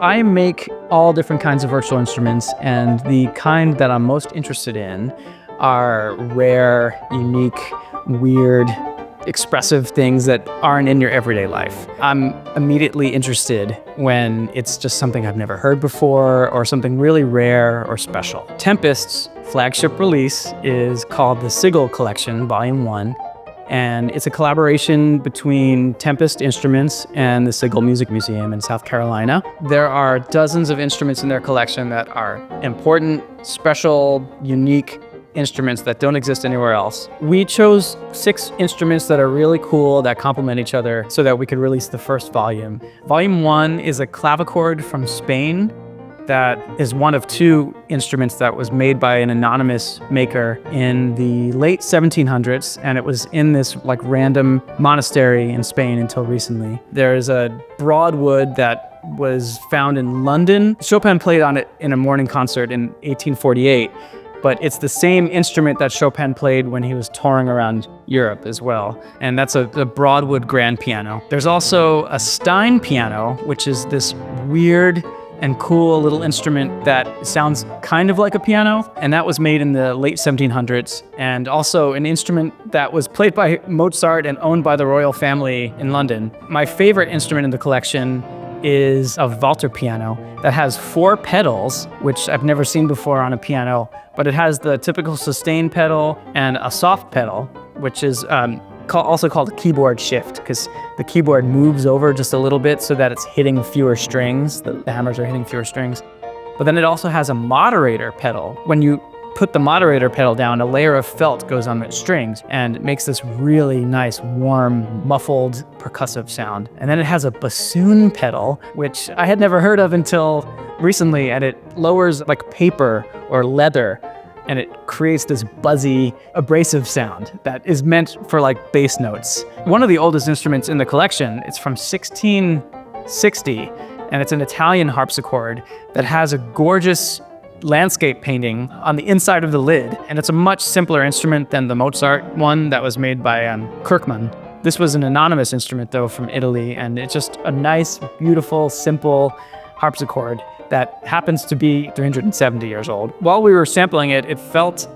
I make all different kinds of virtual instruments, and the kind that I'm most interested in are rare, unique, weird, expressive things that aren't in your everyday life. I'm immediately interested when it's just something I've never heard before or something really rare or special. Tempest's flagship release is called the Sigal Collection Volume 1, and it's a collaboration between Tempest Instruments and the Sigal Music Museum in South Carolina. There are dozens of instruments in their collection that are important, special, unique instruments that don't exist anywhere else. We chose 6 instruments that are really cool, that complement each other, so that we could release the first volume. Volume 1 is a clavichord from Spain that is one of 2 instruments that was made by an anonymous maker in the late 1700s, and it was in this random monastery in Spain until recently. There's a Broadwood that was found in London. Chopin played on it in a morning concert in 1848, but it's the same instrument that Chopin played when he was touring around Europe as well. And that's a Broadwood grand piano. There's also a Stein piano, which is this weird and cool little instrument that sounds kind of like a piano, and that was made in the late 1700s, and also an instrument that was played by Mozart and owned by the royal family in London. My favorite instrument in the collection is a Walter piano that has 4 pedals, which I've never seen before on a piano, but it has the typical sustain pedal and a soft pedal, which is also called a keyboard shift, because the keyboard moves over just a little bit so that it's hitting fewer strings. The hammers are hitting fewer strings. But then it also has a moderator pedal. When you put the moderator pedal down, a layer of felt goes on the strings and it makes this really nice, warm, muffled, percussive sound. And then it has a bassoon pedal, which I had never heard of until recently, and it lowers like paper or leather, and it creates this buzzy, abrasive sound that is meant for bass notes. One of the oldest instruments in the collection, it's from 1660, and it's an Italian harpsichord that has a gorgeous landscape painting on the inside of the lid, and it's a much simpler instrument than the Mozart one that was made by Kirkman. This was an anonymous instrument though from Italy, and it's just a nice, beautiful, simple harpsichord that happens to be 370 years old. While we were sampling it, it felt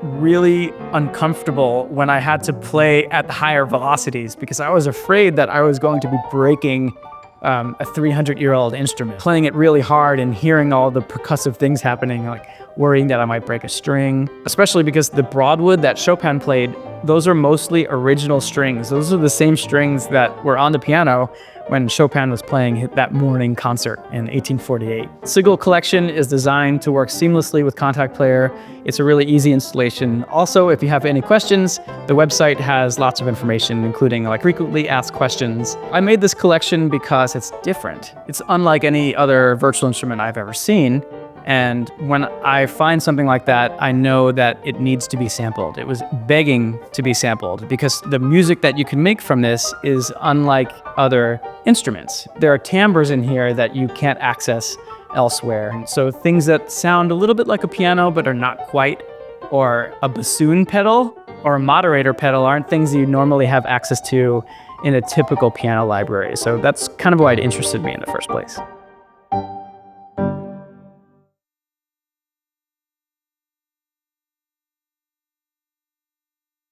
really uncomfortable when I had to play at the higher velocities, because I was afraid that I was going to be breaking a 300-year-old instrument. Playing it really hard and hearing all the percussive things happening, worrying that I might break a string. Especially because the Broadwood that Chopin played, those are mostly original strings. Those are the same strings that were on the piano when Chopin was playing that morning concert in 1848. Sigal Collection is designed to work seamlessly with Contact Player. It's a really easy installation. Also, if you have any questions, the website has lots of information, including frequently asked questions. I made this collection because it's different. It's unlike any other virtual instrument I've ever seen. And when I find something like that, I know that it needs to be sampled. It was begging to be sampled because the music that you can make from this is unlike other instruments. There are timbres in here that you can't access elsewhere. So things that sound a little bit like a piano but are not quite, or a bassoon pedal or a moderator pedal, aren't things you normally have access to in a typical piano library. So that's kind of why it interested me in the first place.